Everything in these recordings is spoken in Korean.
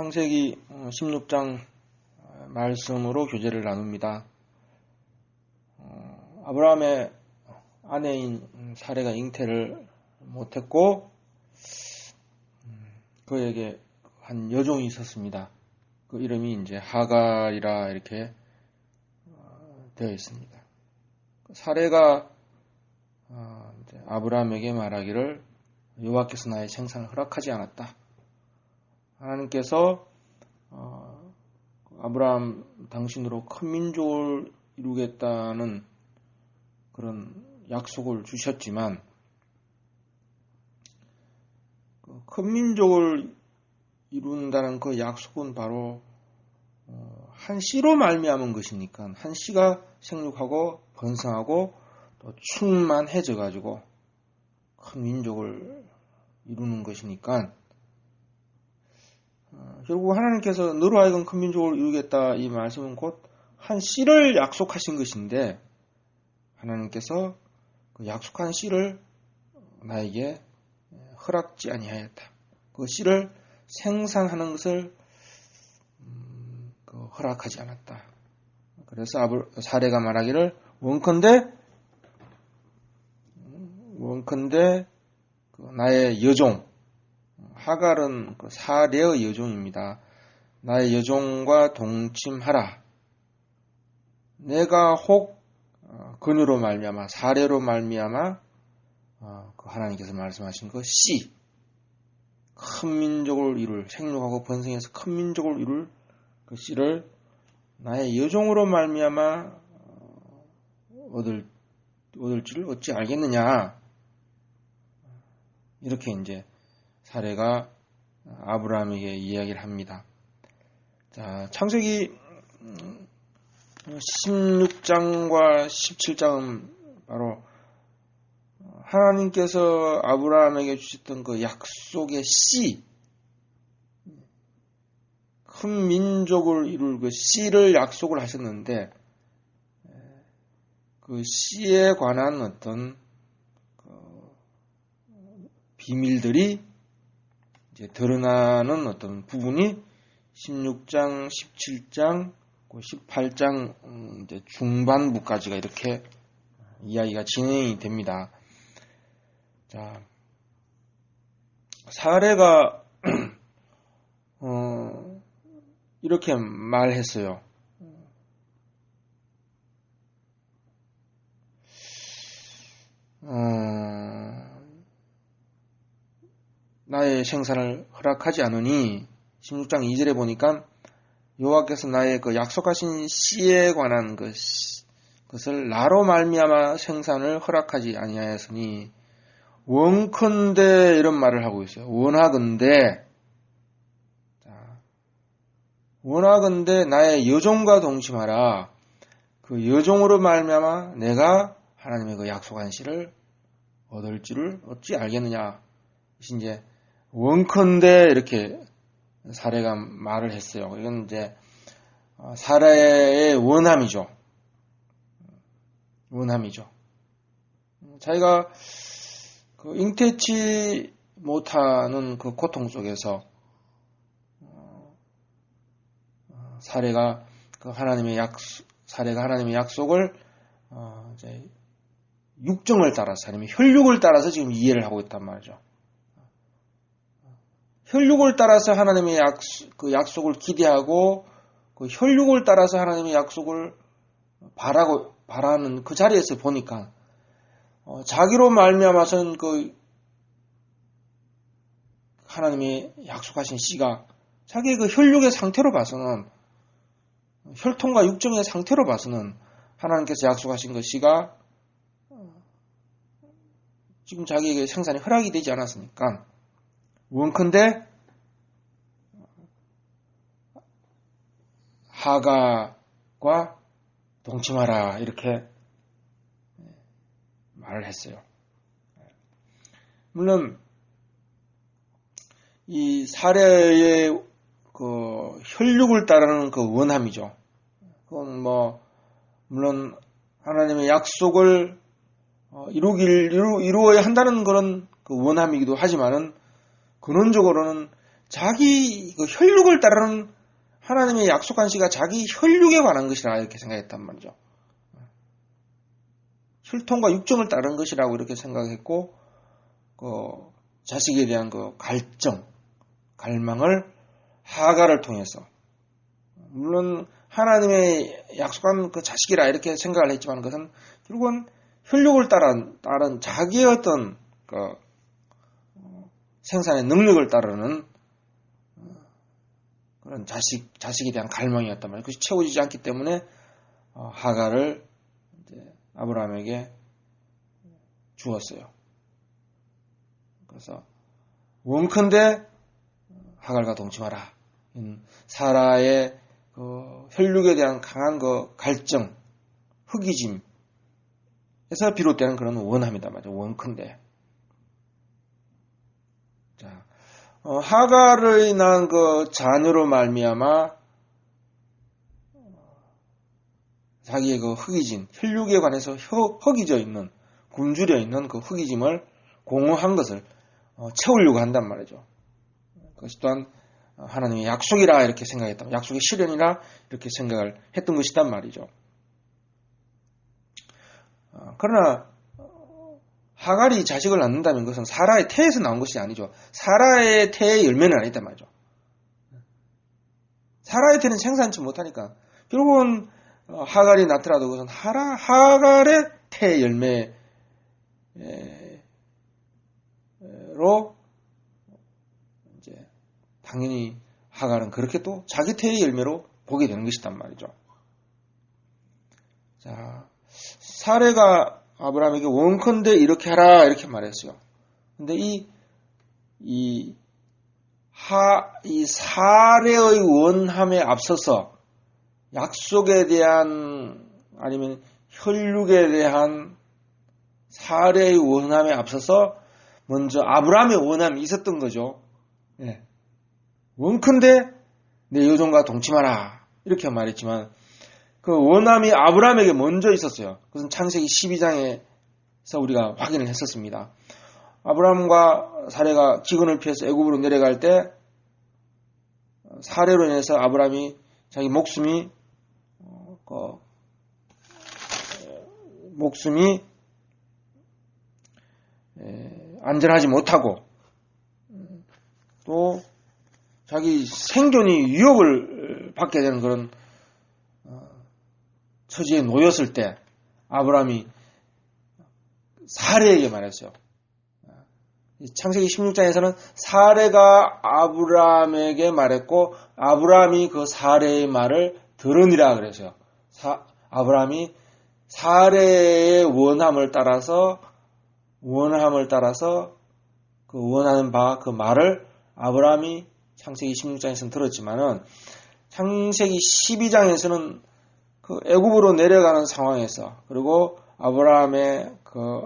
창세기 16장 말씀으로 교제를 나눕니다. 아브라함의 아내인 사레가 잉태를 못했고 그에게 한 여종이 있었습니다. 그 이름이 이제 하갈이라 이렇게 되어 있습니다. 사레가 아브라함에게 말하기를 여호와께서 나의 생산을 허락하지 않았다. 하나님께서 아브라함 당신으로 큰 민족을 이루겠다는 그런 약속을 주셨지만 큰 민족을 이룬다는 그 약속은 바로 한 씨로 말미암은 것이니까 한 씨가 생육하고 번성하고 또 충만해져 가지고 큰 민족을 이루는 것이니까 결국 하나님께서 너로 하여금 큰 민족을 이루겠다 이 말씀은 곧 한 씨를 약속하신 것인데 하나님께서 그 약속한 씨를 나에게 허락지 아니하였다. 그 씨를 생산하는 것을 허락하지 않았다. 그래서 사레가 말하기를 원컨대 나의 여종 하갈은 사레의 여종입니다. 나의 여종과 동침하라. 내가 혹 그녀로 말미암아 사레로 말미암아 하나님께서 말씀하신 그 씨, 큰 민족을 이룰 생육하고 번성해서 큰 민족을 이룰 그 씨를 나의 여종으로 말미암아 얻을 줄을 어찌 알겠느냐. 이렇게 이제 사레가 아브라함에게 이야기를 합니다. 자, 창세기 16장과 17장은 바로 하나님께서 아브라함에게 주셨던 그 약속의 씨, 큰 민족을 이룰 그 씨를 약속을 하셨는데 그 씨에 관한 어떤 비밀들이 이제 드러나는 어떤 부분이 16장, 17장, 18장 이제 중반부까지가 이렇게 이야기가 진행이 됩니다. 자, 사레가 이렇게 말했어요. 나의 생산을 허락하지 않으니 16장 2절에 보니까 여호와께서 나의 그 약속하신 씨에 관한 것을 나로 말미암아 생산을 허락하지 아니하였으니 원컨대 이런 말을 하고 있어요. 원하건대 나의 여종과 동침하라. 그 여종으로 말미암아 내가 하나님의 그 약속한 씨를 얻을 줄을 어찌 알겠느냐. 이제 원컨대 이렇게 사레가 말을 했어요. 이건 이제 사레의 원함이죠. 자기가 그 잉태치 못하는 그 고통 속에서 사레가 하나님의 약속을 이제 육정을 따라서 아니면 혈육을 따라서 지금 이해를 하고 있단 말이죠. 혈육을 따라서 하나님의 약속을 기대하고 그 혈육을 따라서 하나님의 약속을 바라는 그 자리에서 보니까 자기로 말미암아서는 그 하나님의 약속하신 씨가 자기의 그 혈육의 상태로 봐서는 혈통과 육정의 상태로 봐서는 하나님께서 약속하신 그 씨가 지금 자기에게 생산이 허락이 되지 않았으니까 원컨대 하갈과 동침하라 이렇게 말을 했어요. 물론 이 사레의 그 혈육을 따르는 그 원함이죠. 그건 물론 하나님의 약속을 이루어야 한다는 그런 그 원함이기도 하지만은 근원적으로는 자기 그 혈육을 따르는 하나님의 약속한 씨가 자기 혈육에 관한 것이라 이렇게 생각했단 말이죠. 혈통과 육정을 따른 것이라고 이렇게 생각했고, 자식에 대한 그 갈망을 하가를 통해서, 물론 하나님의 약속한 그 자식이라 이렇게 생각을 했지만 그것은 결국은 혈육을 따른 자기의 어떤 그 생산의 능력을 따르는 그런 자식에 대한 갈망이었단 말이에요. 그것이 채워지지 않기 때문에 하가를 이제 아브라함에게 주었어요. 그래서 원컨대 하갈과 동침하라. 사라의 그 혈육에 대한 강한 그 갈증, 흑이짐에서 비롯되는 그런 원함이다 말이죠. 원컨대. 자, 하갈을 인한 그 자녀로 말미암아 자기의 그 흑이진, 혈육에 관해서 허기져 있는, 굶주려 있는 그 흑이짐을 공허한 것을 채우려고 한단 말이죠. 그것이 또한 하나님의 약속이라 이렇게 생각했다. 약속의 실현이라 이렇게 생각을 했던 것이단 말이죠. 그러나 하갈이 자식을 낳는다면 그것은 사라의 태에서 나온 것이 아니죠. 사라의 태의 열매는 아니단 말이죠. 사라의 태는 생산치 못하니까 결국은 하갈이 낳더라도 그것은 하갈의 태의 열매로 이제 당연히 하갈은 그렇게 또 자기 태의 열매로 보게 되는 것이단 말이죠. 자, 사례가 아브라함에게 원컨대 이렇게 하라 이렇게 말했어요. 근데 이 사례의 원함에 앞서서 약속에 대한 아니면 혈육에 대한 사례의 원함에 앞서서 먼저 아브라함의 원함이 있었던 거죠. 네. 원컨대 내 여종과 동침하라 이렇게 말했지만 그 원함이 아브라함에게 먼저 있었어요. 그것은 창세기 12장에서 우리가 확인을 했었습니다. 아브라함과 사례가 기근을 피해서 애굽으로 내려갈 때 사례로 인해서 아브라함이 자기 목숨이 안전하지 못하고 또 자기 생존이 위협을 받게 되는 그런 처지에 놓였을 때 아브라함이 사례에게 말했어요. 창세기 16장에서는 사례가 아브라함에게 말했고 아브라함이 그 사례의 말을 들으니라 그랬어요. 아브라함이 사례의 원함을 따라서 그 원하는 바 그 말을 아브라함이 창세기 16장에서는 들었지만은 창세기 12장에서는 그 애굽으로 내려가는 상황에서 그리고 아브라함의 그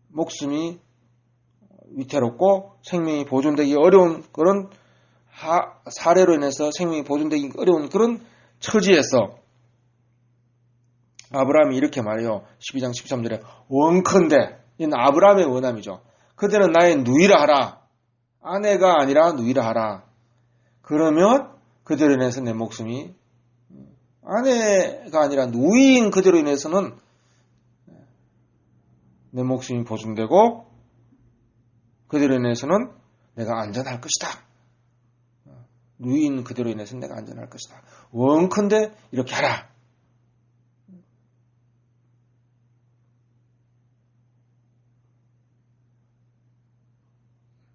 목숨이 위태롭고 생명이 보존되기 어려운 그런 사례로 인해서 생명이 보존되기 어려운 그런 처지에서 아브라함이 이렇게 말해요. 12장 13절에 원컨대 이는 아브라함의 원함이죠. 그대는 나의 누이라 하라. 아내가 아니라 누이라 하라. 그러면 그대로 인해서 내 목숨이 아내가 아니라 누이인 그대로 인해서는 내 목숨이 보존되고 그대로 인해서는 내가 안전할 것이다. 누이인 그대로 인해서는 내가 안전할 것이다. 원컨대 이렇게 하라.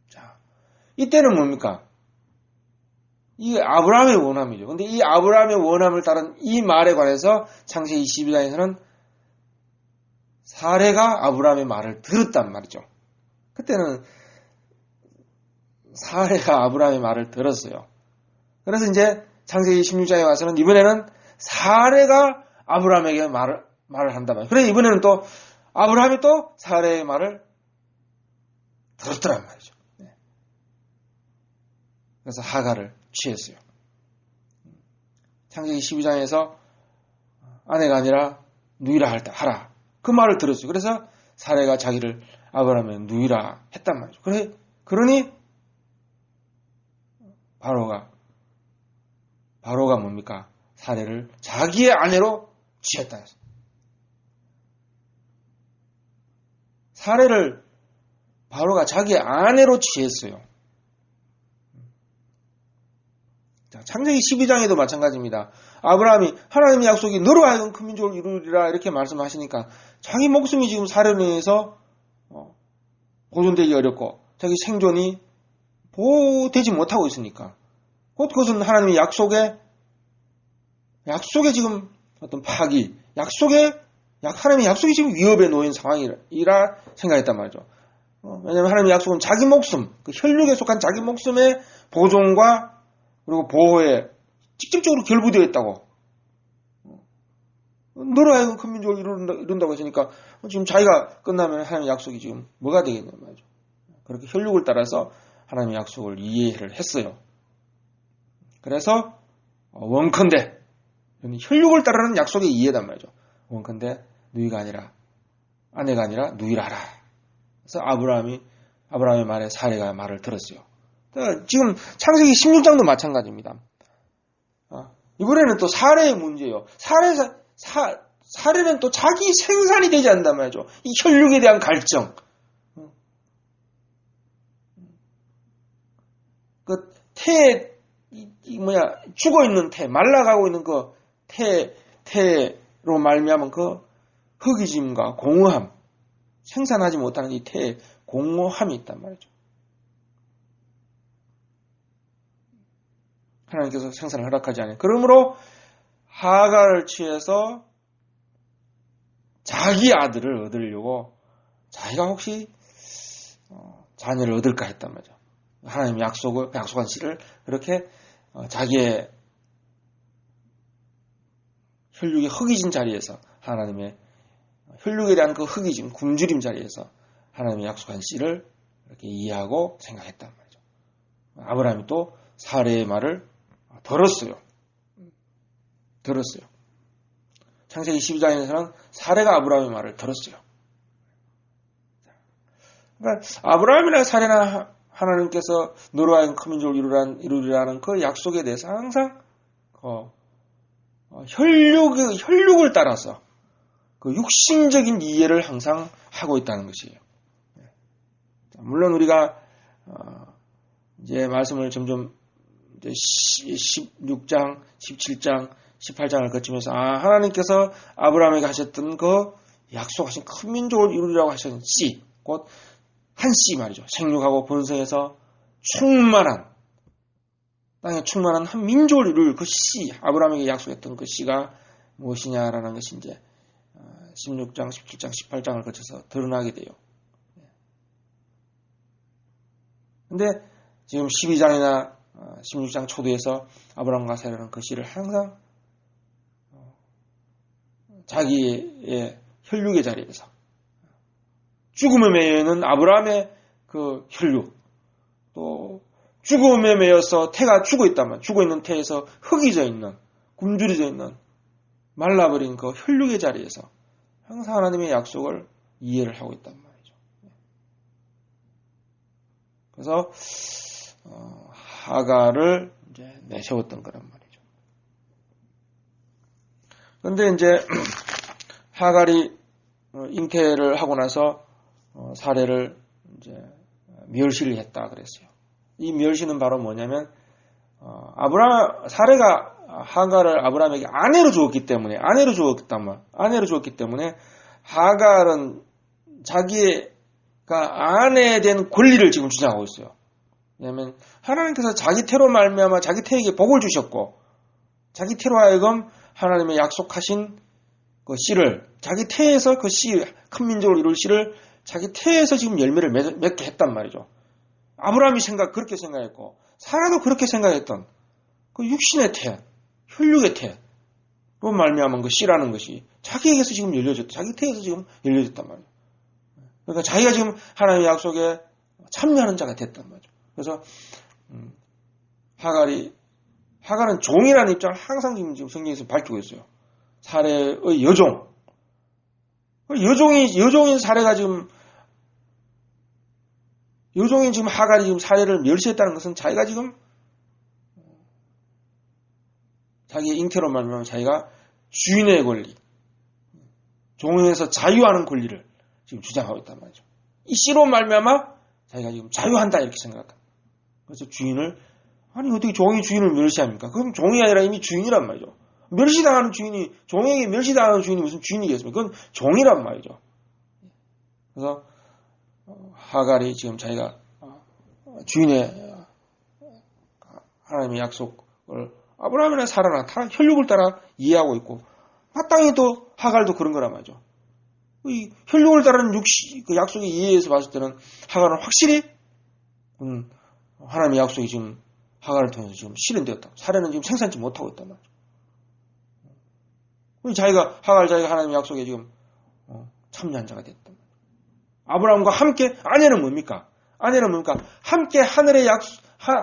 자, 이때는 뭡니까? 이 아브라함의 원함이죠. 근데 이 아브라함의 원함을 따른 이 말에 관해서 창세기 22장에서는 사례가 아브라함의 말을 들었단 말이죠. 그때는 사례가 아브라함의 말을 들었어요. 그래서 이제 창세기 16장에 와서는 이번에는 사례가 아브라함에게 말을 한단 말이에요. 그래서 이번에는 또 아브라함이 또 사례의 말을 들었더란 말이죠. 그래서 하갈을 취했어요. 창세기 12장에서 아내가 아니라 누이라 하라. 그 말을 들었어요. 그래서 사례가 자기를 아브라함의 누이라 했단 말이죠. 그러니 바로가 뭡니까? 사례를 자기의 아내로 취했다. 사례를 바로가 자기의 아내로 취했어요. 자, 창세기 12장에도 마찬가지입니다. 아브라함이 하나님의 약속이 너로 하여금 큰 민족을 이루리라 이렇게 말씀하시니까 자기 목숨이 지금 사례로 인해서 보존되기 어렵고 자기 생존이 보호되지 못하고 있으니까 곧 그것은 하나님의 약속에 지금 어떤 파기, 하나님의 약속이 지금 위협에 놓인 상황이라 생각했단 말이죠. 왜냐하면 하나님의 약속은 자기 목숨, 그 혈육에 속한 자기 목숨의 보존과 그리고 보호에 직접적으로 결부되어 있다고. 너로 하여금 큰 민족을 이룬다고 했으니까 지금 자기가 끝나면 하나님의 약속이 지금 뭐가 되겠냐 말이죠. 그렇게 혈육을 따라서 하나님의 약속을 이해를 했어요. 그래서 원컨대 혈육을 따르는 약속의 이해단 말이죠. 원컨대 아내가 아니라 누이라 하라. 그래서 아브라함의 말에 사례가 말을 들었어요. 지금 창세기 16장도 마찬가지입니다. 이번에는 또 사례의 문제예요. 사례는 또 자기 생산이 되지 않는단 말이죠. 이 혈육에 대한 갈증. 그 죽어있는 말라가고 있는 그 태로 말미암은 그 허기짐과 공허함, 생산하지 못하는 이 태의 공허함이 있단 말이죠. 하나님께서 생산을 허락하지 않아요. 그러므로 하갈을 취해서 자기 아들을 얻으려고 자기가 혹시 자녀를 얻을까 했단 말이죠. 하나님의 약속한 씨를 그렇게 자기의 혈육이 허기진 자리에서 하나님의 혈육에 대한 그 허기짐, 굶주림 자리에서 하나님의 약속한 씨를 이렇게 이해하고 생각했단 말이죠. 아브라함이 또 사례의 말을 들었어요. 창세기 12장에서는 사례가 아브라함의 말을 들었어요. 그러니까 아브라함이나 사례나 하나님께서 너로 하여금 큰 민족을 이루리라는 그 약속에 대해서 항상 혈육을 따라서 그 육신적인 이해를 항상 하고 있다는 것이에요. 물론 우리가 이제 말씀을 점점 이제 16장, 17장, 18장을 거치면서 하나님께서 아브라함에게 하셨던 그 약속하신 큰 민족을 이루리라고 하신 씨, 곧 한 씨 말이죠. 생육하고 번성해서 땅에 충만한 한 민족을 이룰 그 씨, 아브라함에게 약속했던 그 씨가 무엇이냐라는 것이 이제 16장, 17장, 18장을 거쳐서 드러나게 돼요. 근데 지금 12장이나 16장 초도에서 아브라함과 사례는 그 씨를 항상 자기의 혈육의 자리에서 죽음에 매여 있는 아브라함의 그 혈육, 또 죽음에 매여서 태가 죽어 있다면 죽어 있는 태에서 흙이져 있는, 굶주려져 있는 말라버린 그 혈육의 자리에서 항상 하나님의 약속을 이해를 하고 있단 말이죠. 그래서 하갈을 이제 내세웠던 거란 말이죠. 그런데 이제 하갈이 잉태를 하고 나서 사례를 이제 멸시를 했다 그랬어요. 이 멸시는 바로 뭐냐면 사례가 하갈을 아브라함에게 아내로 주었기 때문에 하갈은 자기가 아내에 대한 권리를 지금 주장하고 있어요. 왜냐하면 하나님께서 자기 태로 말미암아 자기 태에게 복을 주셨고 자기 태로 하여금 하나님의 약속하신 그 씨를 자기 태에서 그 씨, 큰 민족을 이룰 씨를 자기 태에서 지금 열매를 맺게 했단 말이죠. 아브라함이 그렇게 생각했고 사라도 그렇게 생각했던 그 육신의 태, 혈육의 태로 말미암은 그 씨라는 것이 자기에게서 지금 자기 태에서 지금 열려졌단 말이에요. 그러니까 자기가 지금 하나님의 약속에 참여하는 자가 됐단 말이죠. 그래서 하갈은 종이라는 입장을 항상 지금 성경에서 밝히고 있어요. 사례의 여종인 사례가 여종인 지금 하갈이 지금 사례를 멸시했다는 것은 자기가 지금 자기의 잉태로 말미암아 자기가 주인의 권리, 종에서 자유하는 권리를 지금 주장하고 있단 말이죠. 이 씨로 말미암아 자기가 지금 자유한다 이렇게 생각한다. 그래서 주인을 아니 어떻게 종이 주인을 멸시합니까? 그럼 종이 아니라 이미 주인이란 말이죠. 멸시당하는 주인이 종에게 멸시당하는 주인이 무슨 주인이겠습니까? 그건 종이란 말이죠. 그래서 하갈이 지금 자기가 주인의 하나님의 약속을 아브라함이나 사라나 다 혈육을 따라 이해하고 있고 마땅히 또 하갈도 그런 거란 말이죠. 이 혈육을 따르는 그 약속의 이해에서 봤을 때는 하갈은 확실히 하나님의 약속이 지금 하갈을 통해서 지금 실현되었다. 사례는 지금 생산치 못하고 있단 말이죠. 자기가 하나님의 약속에 지금 참여한 자가 됐단 말이죠. 아브라함과 함께 아내는 뭡니까? 함께 하늘의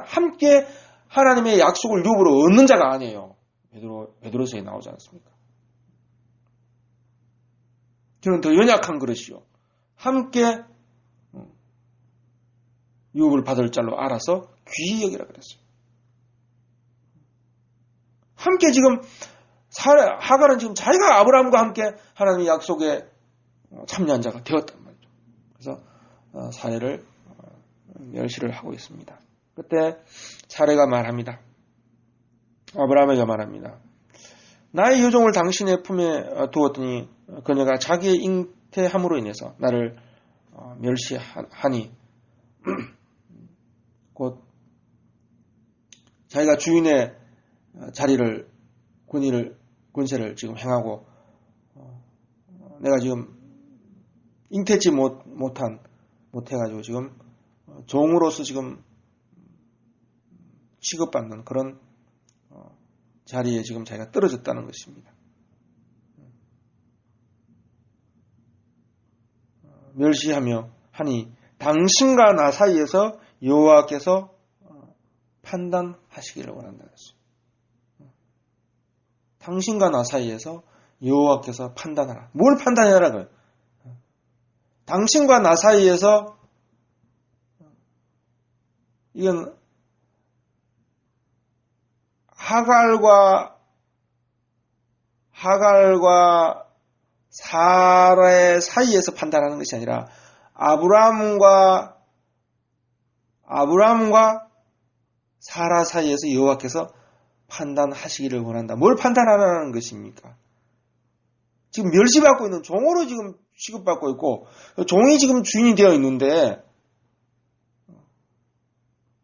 함께 하나님의 약속을 율법으로 얻는 자가 아니에요. 베드로서에 나오지 않습니까? 저는 더 연약한 그릇이요. 함께 유업을 받을 자로 알아서 귀히 여기라 그랬어요. 함께 지금 하갈은 지금 자기가 아브라함과 함께 하나님의 약속에 참여한 자가 되었단 말이죠. 그래서 사례를 멸시를 하고 있습니다. 그때 사례가 말합니다. 아브라함에게 말합니다. 나의 여종을 당신의 품에 두었더니 그녀가 자기의 잉태함으로 인해서 나를 멸시하니 곧 자기가 주인의 자리를 권세를 지금 행하고 내가 지금 잉태치 못해가지고 지금 종으로서 지금 취급받는 그런 자리에 지금 자기가 떨어졌다는 것입니다. 멸시하며 하니 당신과 나 사이에서 여호와께서 판단하시기를 원한다는 것이죠. 당신과 나 사이에서 여호와께서 판단하라. 뭘 판단하라고요? 당신과 나 사이에서 이건 하갈과 사라의 사이에서 판단하는 것이 아니라 아브라함과 사라 사이에서 여호와께서 판단하시기를 원한다. 뭘 판단하라는 것입니까? 지금 멸시받고 있는 종으로 지금 취급받고 있고 종이 지금 주인이 되어 있는데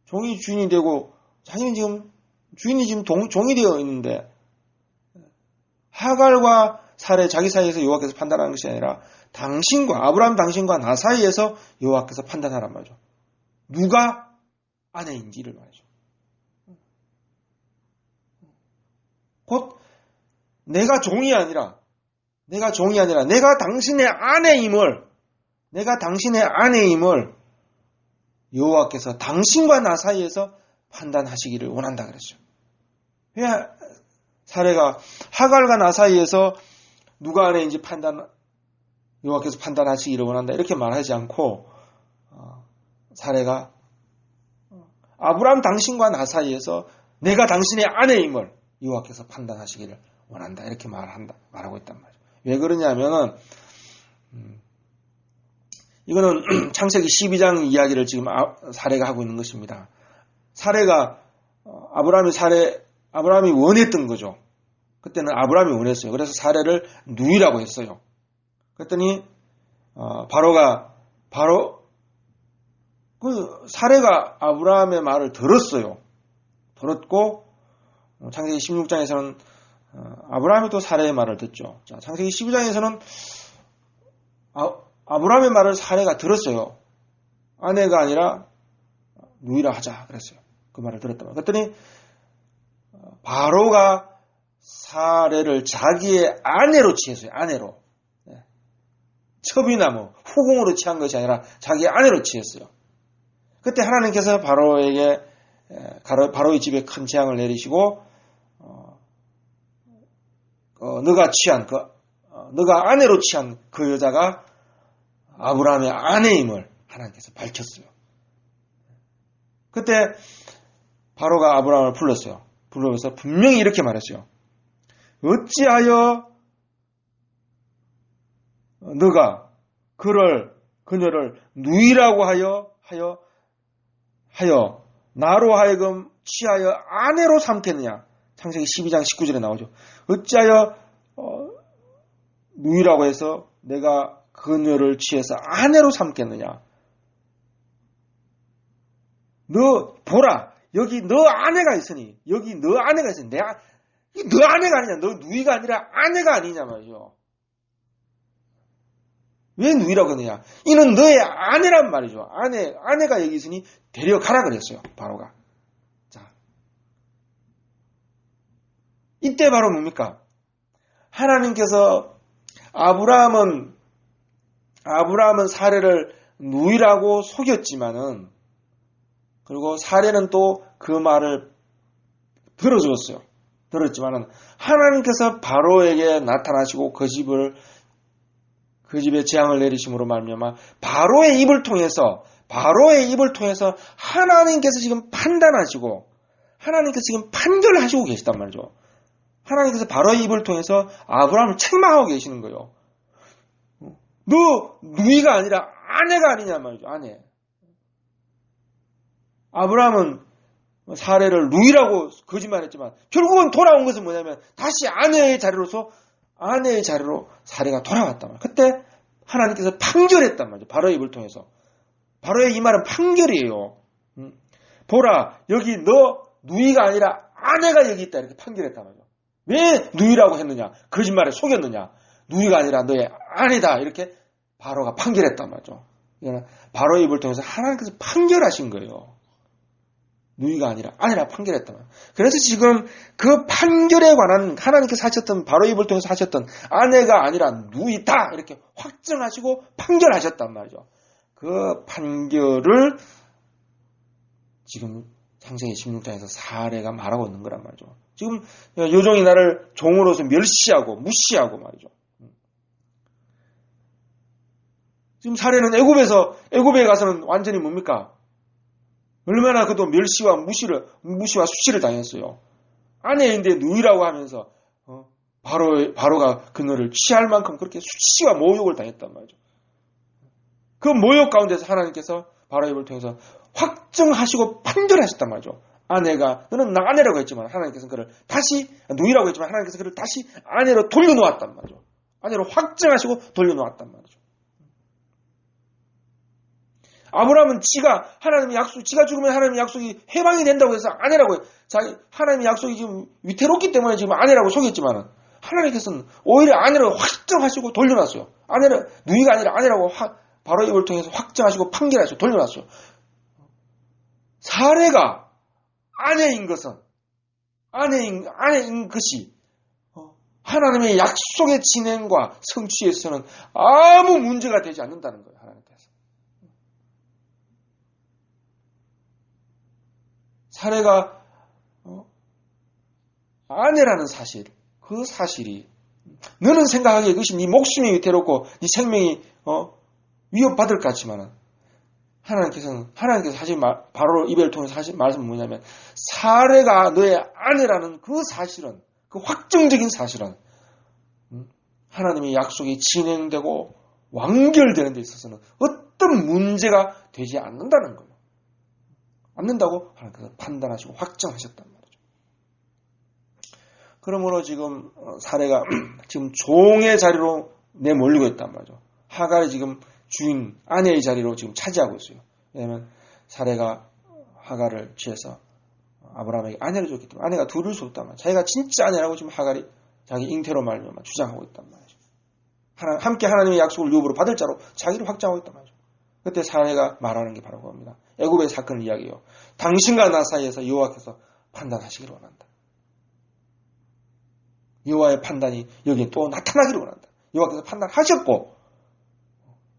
종이 주인이 되고 자기는 지금 주인이 지금 종이 되어 있는데 하갈과 사례 자기 사이에서 여호와께서 판단하는 것이 아니라 아브라함 당신과 나 사이에서 여호와께서 판단하란 말이죠. 누가 아내인지를 말이죠. 곧 내가 종이 아니라 내가 당신의 아내임을 여호와께서 당신과 나 사이에서 판단하시기를 원한다 그랬죠. 왜 사례가 하갈과 나 사이에서 누가 아내인지 여호와께서 판단하시기를 원한다 이렇게 말하지 않고 사례가 아브라함 당신과 나 사이에서 내가 당신의 아내임을 여호와께서 판단하시기를 원한다 이렇게 말하고 있단 말이죠. 왜 그러냐면은 이거는 창세기 12장 이야기를 지금 사례가 하고 있는 것입니다. 사례가 아브라함이 원했던 거죠. 그때는 아브라함이 원했어요. 그래서 사례를 누이라고 했어요. 그랬더니 사례가 아브라함의 말을 들었어요. 들었고 창세기 16장에서는 아브라함이 또 사례의 말을 듣죠. 자, 창세기 12장에서는 아브라함의 말을 사례가 들었어요. 아내가 아니라 누이라 하자 그랬어요. 그 말을 들었단 말이에요. 그랬더니 바로가 사례를 자기의 아내로 취했어요. 아내로. 첩이나 후궁으로 취한 것이 아니라 자기의 아내로 취했어요. 그때 하나님께서 바로에게 바로의 집에 큰 재앙을 내리시고 너가 아내로 취한 그 여자가 아브라함의 아내임을 하나님께서 밝혔어요. 그때 바로가 아브라함을 불렀어요. 불러서 분명히 이렇게 말했어요. 어찌하여 너가 그녀를 누이라고 하여 나로 하여금 취하여 아내로 삼겠느냐. 창세기 12장 19절에 나오죠. 어찌하여 누이라고 해서 내가 그녀를 취해서 아내로 삼겠느냐. 너 보라, 여기 너 아내가 있으니, 너 아내가 아니냐, 너 누이가 아니라 아내가 아니냐 말이죠. 왜 누이라고 하느냐? 이는 너의 아내란 말이죠. 아내가 여기 있으니 데려가라 그랬어요, 바로가. 자, 이때 바로 뭡니까? 하나님께서 아브라함은 사레를 누이라고 속였지만은, 그리고 사레는 또 그 말을 들었지만은, 하나님께서 바로에게 나타나시고 그 집에 재앙을 내리심으로 말미암아 바로의 입을 통해서 하나님께서 지금 판단하시고, 하나님께서 지금 판결하시고 계시단 말이죠. 하나님께서 바로의 입을 통해서 아브라함을 책망하고 계시는 거예요. 너 누이가 아니라 아내가 아니냐 말이죠. 아내. 아브라함은 사레를 누이라고 거짓말했지만 결국은 돌아온 것은 뭐냐면 다시 아내의 자리로 사레가 돌아왔단 말이에요. 그때 하나님께서 판결했단 말이죠. 바로의 입을 통해서. 바로의 이 말은 판결이에요. 보라, 여기 너 누이가 아니라 아내가 여기 있다, 이렇게 판결했단 말이죠. 왜 누이라고 했느냐? 거짓말에 속였느냐? 누이가 아니라 너의 아내다, 이렇게 바로가 판결했단 말이죠. 바로의 입을 통해서 하나님께서 판결하신 거예요. 누이가 아니라 아내라 판결했단 말이에요. 그래서 지금 그 판결에 관한 하나님께서 하셨던, 바로의 입을 통해서 하셨던 아내가 아니라 누이다, 이렇게 확정하시고 판결하셨단 말이죠. 그 판결을 지금 창세기 16장에서 사레가 말하고 있는 거란 말이죠. 지금 요종이 나를 종으로서 멸시하고 무시하고 말이죠. 지금 사레는 애굽에 가서는 완전히 뭡니까? 얼마나 그도 멸시와 수치를 당했어요. 아내인데 누이라고 하면서 바로가 그녀를 취할 만큼 그렇게 수치와 모욕을 당했단 말이죠. 그 모욕 가운데서 하나님께서 바로의 입을 통해서 확정하시고 판결하셨단 말이죠. 너는 나 아내라고 했지만 하나님께서 그를 다시, 누이라고 했지만 하나님께서 그를 다시 아내로 돌려놓았단 말이죠. 아내로 확정하시고 돌려놓았단 말이죠. 아브라함은 지가 죽으면 하나님의 약속이 해방이 된다고 해서 아내라고 해요. 하나님의 약속이 지금 위태롭기 때문에 지금 아내라고 속였지만은, 하나님께서는 오히려 아내로 확정하시고 돌려놨어요. 누이가 아니라 아내라고 바로의 입을 통해서 확정하시고 판결하시고 돌려놨어요. 사레가 아내인 것이 하나님의 약속의 진행과 성취에서는 아무 문제가 되지 않는다는 거예요. 하나님께서. 사레가 아내라는 사실, 그 사실이 너는 생각하기에 그것이 네 목숨이 위태롭고 네 생명이 위협받을 것 같지만은, 하나님께서 사실 바로 입을 통해서 하신 말씀은 뭐냐면, 사레가 너의 아내라는 그 사실은, 그 확정적인 사실은 하나님의 약속이 진행되고 완결되는 데 있어서는 어떤 문제가 되지 않는다는 거예요. 않는다고 하나님께서 판단하시고 확정하셨단 말이죠. 그러므로 지금 사레가 지금 종의 자리로 내몰리고 있단 말이죠. 하갈이 지금 주인, 아내의 자리로 지금 차지하고 있어요. 왜냐하면 사레가 하갈을 취해서 아브라함에게 아내를 줬기 때문에 아내가 둘을 수 없단 말이에요. 자기가 진짜 아내라고 지금 하갈이 자기 잉태로 말미암아 주장하고 있단 말이죠. 함께 하나님의 약속을 유업으로 받을 자로 자기를 확정하고 있단 말이죠. 그때 사레가 말하는 게 바로 그겁니다. 애굽의 사건을 이야기해요. 당신과 나 사이에서 여호와께서 판단하시기를 원한다. 여호와의 판단이 여기에 또 나타나기를 원한다. 여호와께서 판단하셨고,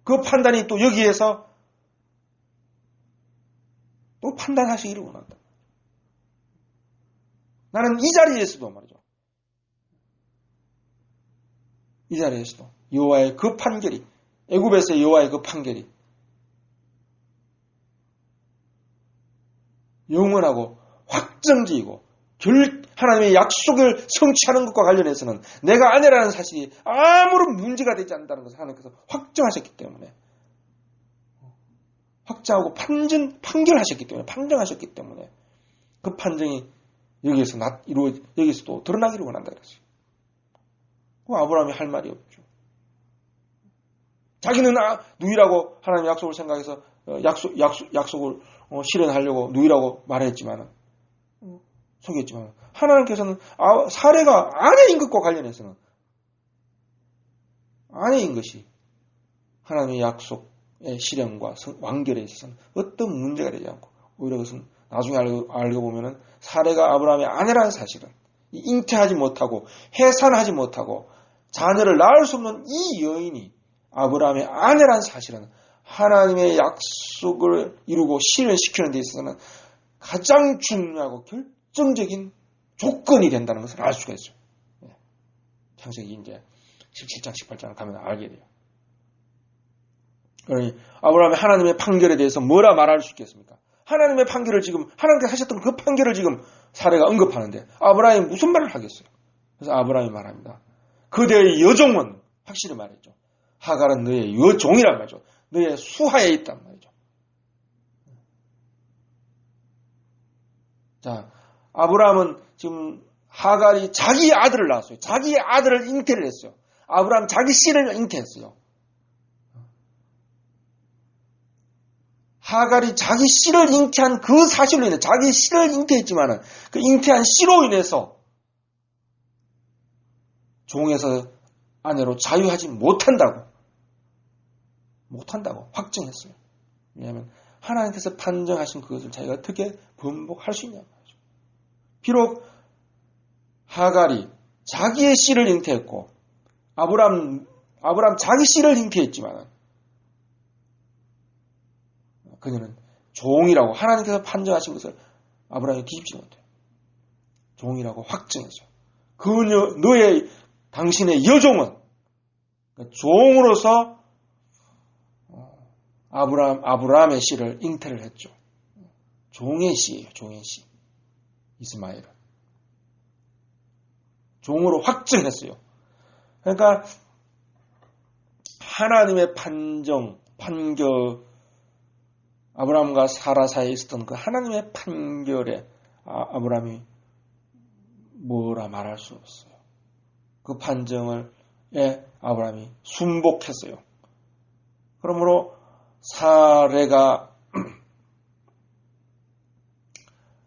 그 판단이 또 여기에서 또 판단하시기를 원한다. 나는 이 자리에서도 말이죠. 이 자리에서도 여호와의 그 판결이, 애굽에서의 여호와의 그 판결이 영원하고 확정적이고 하나님의 약속을 성취하는 것과 관련해서는 내가 아내라는 사실이 아무런 문제가 되지 않는다는 것을 하나님께서 확정하셨기 때문에, 확정하고 판결하셨기 때문에, 판정하셨기 때문에 그 판정이 여기서 또 드러나기를 원한다 그랬어요. 아브라함이 할 말이 없죠. 자기는 누이라고 하나님의 약속을 생각해서 약속을 실현하려고 누이라고 말했지만, 속였지만, 하나님께서는 사례가 아내인 것과 관련해서는, 아내인 것이 하나님의 약속의 실현과 완결에 있어서는 어떤 문제가 되지 않고, 오히려 그것은 나중에 알고 보면은 사례가 아브라함의 아내라는 사실은 잉태하지 못하고 해산하지 못하고 자녀를 낳을 수 없는 이 여인이 아브라함의 아내라는 사실은 하나님의 약속을 이루고 실현시키는 데 있어서는 가장 중요하고 결정적인 조건이 된다는 것을 알 수가 있어요. 창세기 이제 17장, 18장 가면 알게 돼요. 그러니 아브라함이 하나님의 판결에 대해서 뭐라 말할 수 있겠습니까? 하나님의 판결을 지금, 하나님께서 하셨던 그 판결을 지금 사례가 언급하는데 아브라함이 무슨 말을 하겠어요? 그래서 아브라함이 말합니다. 그대의 여종은, 확실히 말했죠. 하갈은 너의 여종이란 말이죠. 너의 수하에 있단 말이죠. 자, 아브라함은 지금 하갈이 자기 아들을 낳았어요. 자기 아들을 잉태를 했어요. 아브라함 자기 씨를 잉태했어요. 하갈이 자기 씨를 잉태한 그 사실로 인해 자기 씨를 잉태했지만은 그 잉태한 씨로 인해서 종에서 아내로 자유하지 못한다고 확정했어요. 왜냐하면 하나님께서 판정하신 그것을 자기가 어떻게 번복할 수 있냐 말이죠. 비록 하갈이 자기의 씨를 잉태했고 아브라함 자기 씨를 잉태했지만 그녀는 종이라고 하나님께서 판정하신 것을 아브라함이 뒤집지 못해요. 종이라고 확정했어요. 당신의 여종은 종으로서 아브라함의 씨를 잉태를 했죠. 종의 씨예요. 종의 씨. 이스마엘은. 종으로 확정했어요. 그러니까 하나님의 판결, 아브라함과 사라 사이에 있었던 그 하나님의 판결에 아브라함이 뭐라 말할 수 없어요. 그 판정을 아브라함이 순복했어요. 그러므로 사레가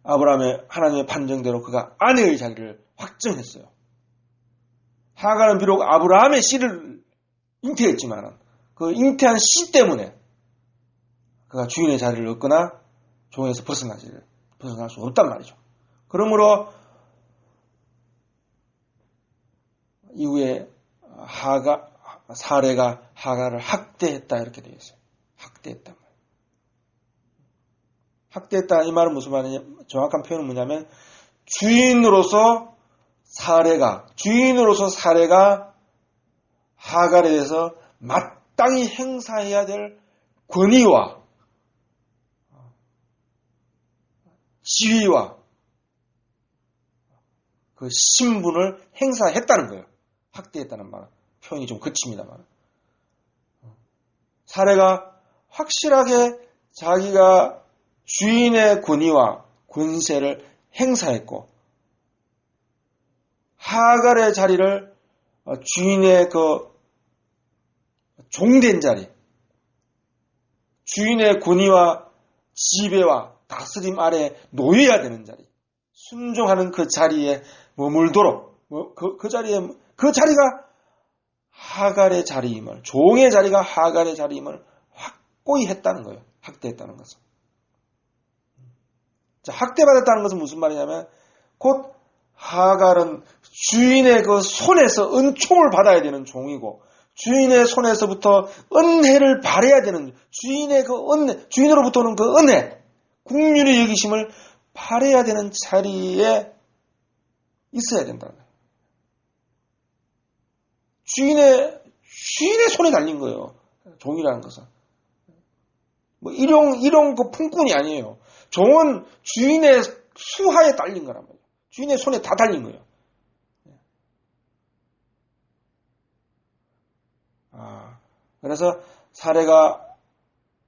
아브라함의 하나님의 판정대로 그가 아내의 자리를 확정했어요. 하갈은 비록 아브라함의 씨를 잉태했지만 그 잉태한 씨 때문에 그가 주인의 자리를 얻거나 종에서 벗어날 수 없단 말이죠. 그러므로 이후에 사레가 하갈을 학대했다 이렇게 되어 있어요. 학대했단 말이에요. 학대했다 이 말은 무슨 말이냐? 정확한 표현은 뭐냐면 주인으로서 사레가 하갈에 대해서 마땅히 행사해야 될 권위와 지위와 그 신분을 행사했다는 거예요. 학대했다는 말은 표현이 좀 거칩니다만 사레가 확실하게 자기가 주인의 권위와 권세를 행사했고 하갈의 자리를 주인의 그 종된 자리, 주인의 권위와 지배와 다스림 아래 놓여야 되는 자리, 순종하는 그 자리에 머물도록 그 자리가 하갈의 자리임을, 종의 자리가 하갈의 자리임을 확고히 했다는 거예요. 학대했다는 것은. 자, 학대받았다는 것은 무슨 말이냐면 곧 하갈은 주인의 그 손에서 은총을 받아야 되는 종이고 주인의 손에서부터 은혜를 바라야 되는 주인의 그 은혜, 주인으로부터는 그 은혜, 국률의 여기심을 바라야 되는 자리에 있어야 된다는 거예요. 주인의 손에 달린 거예요. 종이라는 것은. 뭐 일용 그 품꾼이 아니에요. 종은 주인의 수하에 달린 거란 말이에요. 주인의 손에 다 달린 거예요. 그래서 사례가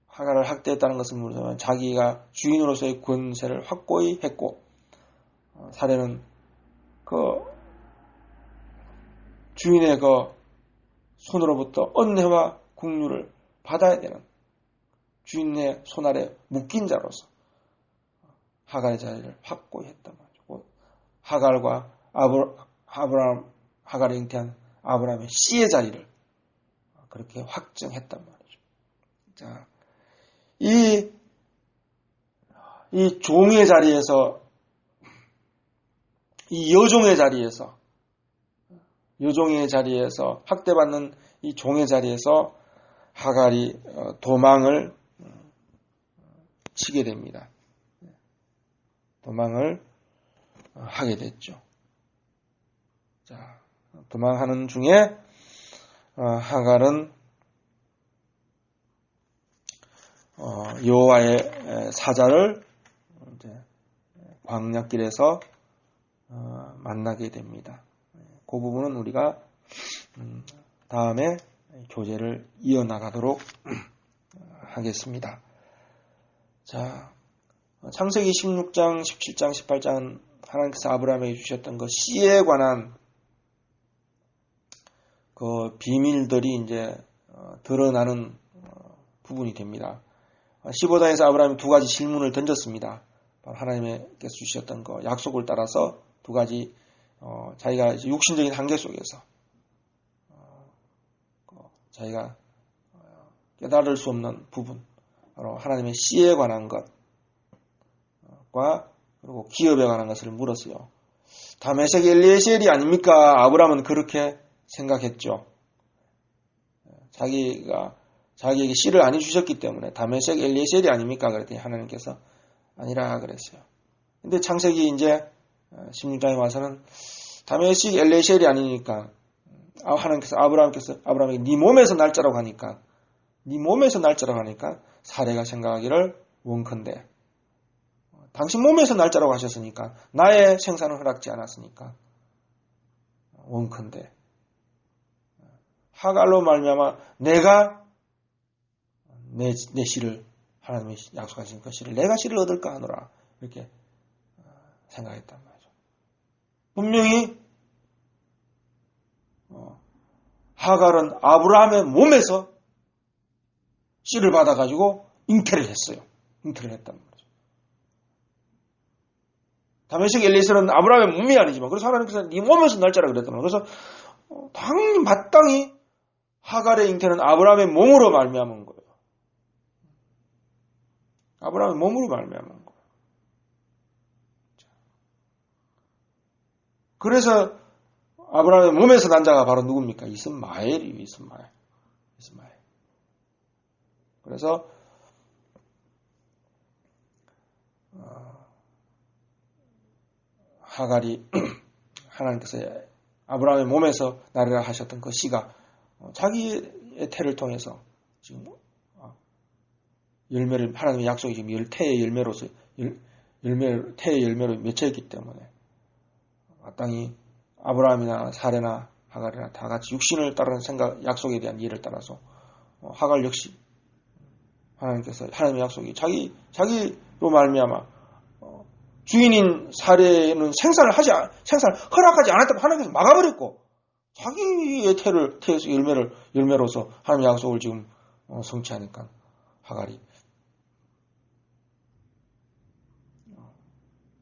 하갈을 학대했다는 것은 모르지만 자기가 주인으로서의 권세를 확고히 했고, 사례는 그 주인의 그 손으로부터 은혜와 국류를 받아야 되는 주인의 손 아래 묶인 자로서 하갈의 자리를 확고히 했단 말이죠. 하갈과 하갈을 잉태한 아브라함의 씨의 자리를 그렇게 확정했단 말이죠. 자, 이 종의 자리에서, 이 여종의 자리에서 학대받는 이 종의 자리에서 하갈이 도망을 치게 됩니다. 도망을 하게 됐죠. 자, 도망하는 중에 하갈은 여호와의 사자를 이제 광야길에서 만나게 됩니다. 그 부분은 우리가 다음에 교재를 이어나가도록 하겠습니다. 자, 창세기 16장, 17장, 18장 하나님께서 아브라함에게 주셨던 그 씨에 관한 그 비밀들이 이제 드러나는 부분이 됩니다. 15장에서 아브라함이 두 가지 질문을 던졌습니다. 바로 하나님께서 주셨던 그 약속을 따라서 두 가지 자기가 육신적인 한계 속에서 자기가 깨달을 수 없는 부분, 바로 하나님의 씨에 관한 것과 그리고 기업에 관한 것을 물었어요. 다메섹 엘리에셀이 아닙니까? 아브라함은 그렇게 생각했죠. 자기에게 씨를 안 해주셨기 때문에 다메섹 엘리에셀이 아닙니까? 그랬더니 하나님께서 아니라 그랬어요. 근데 창세기 이제 16장에 와서는 다메섹 엘리에셀이 아니니까 하나님께서 아브라함에게 네 몸에서 날짜라고 하니까 사례가 생각하기를 원컨대 당신 몸에서 날짜라고 하셨으니까 나의 생산은 허락지 않았으니까 원컨대 하갈로 말미암아 내가 내 씨를 하나님이 약속하신 그 씨를 내가 씨를 얻을까 하노라 이렇게 생각했단 말이죠. 분명히 하갈은 아브라함의 몸에서 씨를 받아가지고 잉태를 했어요. 잉태를 했단 말이죠. 다메섹 엘리에셀은 아브라함의 몸이 아니지만 그래서 하나님께서 네 몸에서 날짜라 그랬단 말이에요. 그래서 당연히 마땅히 하갈의 잉태는 아브라함의 몸으로 말미암은 거예요. 아브라함의 몸으로 말미암은 거예요. 그래서 아브라함의 몸에서 난 자가 바로 누굽니까? 이스마엘이에요. 이스마엘. 그래서 하갈이 하나님께서 아브라함의 몸에서 나리라 하셨던 그 씨가 자기의 태를 통해서 지금 열매를 하나님의 약속이 지금 태의 열매로서 태의 열매로 맺혀있기 때문에 마땅히 아브라함이나 사레나 하갈이나 다 같이 육신을 따르는 약속에 대한 이해를 따라서 하갈 역시 하나님께서 하나님의 약속이 자기로 말미암아 주인인 사례는 생산을 허락하지 않았다고 하나님께서 막아버렸고 자기의 태에서 열매로서 하나님의 약속을 지금 성취하니까 하갈이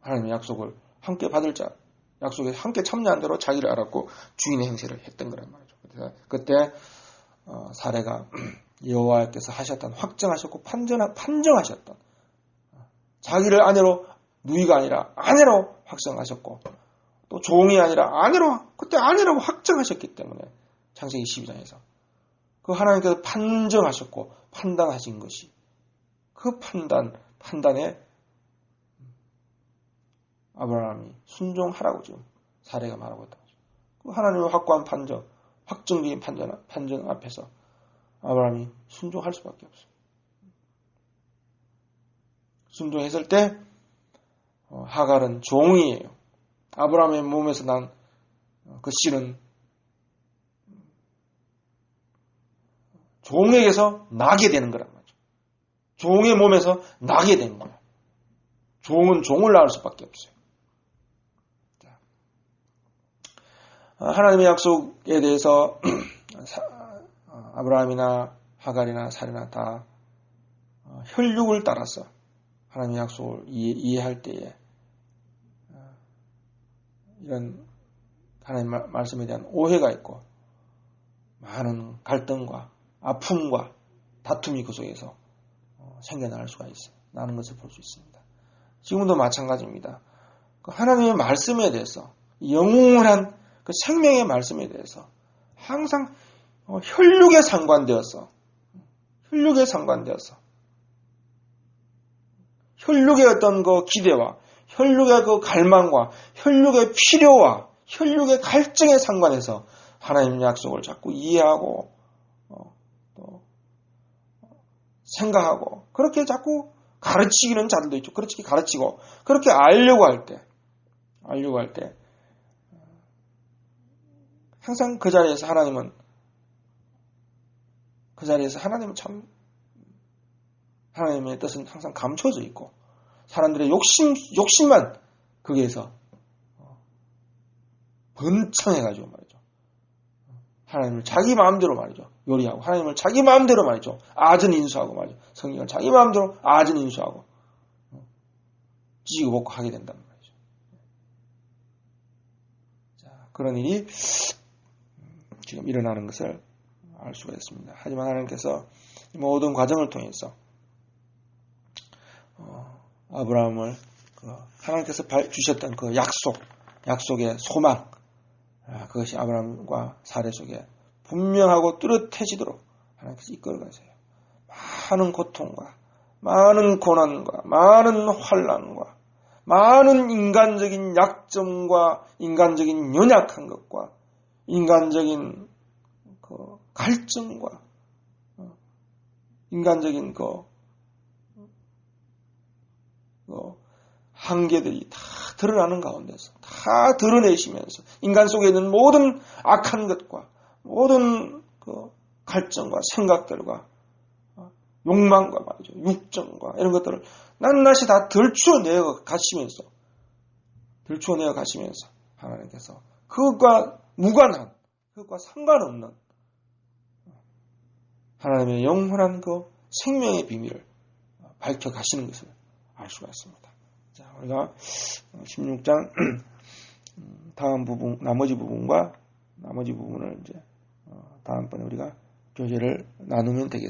하나님의 약속을 함께 받을 자 약속에 함께 참여한 대로 자기를 알았고 주인의 행세를 했던 거란 말이죠. 그래서 그때 사례가 여호와께서 하셨던 확정하셨고 판정하셨던 자기를 아내로 누이가 아니라 아내로 확정하셨고 또 종이 아니라 그때 아내라고 확정하셨기 때문에 창세기 12장에서 그 하나님께서 판정하셨고 판단하신 것이 그 판단에 아브라함이 순종하라고 지금 사례가 말하고 있다. 그 하나님의 확고한 확정적인 판정 앞에서 아브라함이 순종할 수밖에 없어요. 순종했을 때 하갈은 종이에요. 아브라함의 몸에서 난 그 씨는 종에게서 나게 되는 거란 말이죠. 종의 몸에서 나게 되는 거예요. 종은 종을 낳을 수밖에 없어요. 하나님의 약속에 대해서 아브라함이나 하갈이나 사례나 다 혈육을 따라서 하나님의 약속을 이해할 때에 이런 하나님 말씀에 대한 오해가 있고 많은 갈등과 아픔과 다툼이 그 속에서 생겨날 수가 있어요. 나는 것을 볼 수 있습니다. 지금도 마찬가지입니다. 하나님의 말씀에 대해서 영원한 그 생명의 말씀에 대해서 항상 혈육에 상관되어서 혈육의 어떤 그 기대와 혈육의 그 갈망과 혈육의 필요와 혈육의 갈증에 상관해서 하나님 약속을 자꾸 이해하고 또 생각하고 그렇게 자꾸 가르치기는 자들도 있죠. 그렇게 가르치고 그렇게 알려고 할 때 항상 그 자리에서 하나님은 참 하나님의 뜻은 항상 감춰져 있고 사람들의 욕심만 거기에서 번창해가지고 말이죠. 하나님을 자기 마음대로 말이죠. 요리하고 하나님을 자기 마음대로 말이죠. 아전 인수하고 말이죠. 성경을 자기 마음대로 아전 인수하고 찢고 먹고 하게 된단 말이죠. 자, 그런 일이 지금 일어나는 것을 알 수가 있습니다. 하지만 하나님께서 모든 과정을 통해서 아브라함을 하나님께서 주셨던 그 약속의 소망, 그것이 아브라함과 사례 속에 분명하고 뚜렷해지도록 하나님께서 이끌어가세요. 많은 고통과 많은 고난과 많은 환난과 많은 인간적인 약점과 인간적인 연약한 것과 인간적인 그 갈증과 인간적인 그 한계들이 다 드러나는 가운데서 다 드러내시면서 인간 속에 있는 모든 악한 것과 모든 그 갈증과 생각들과 욕망과 말이죠. 육정과 이런 것들을 낱낱이 다 들추어내어 가시면서 하나님께서 그것과 무관한 그것과 상관없는 하나님의 영원한 그 생명의 비밀을 밝혀 가시는 것을 알 수가 있습니다. 자, 우리가 16장 다음 부분, 나머지 부분을 이제 다음번에 우리가 교제를 나누면 되겠습니다.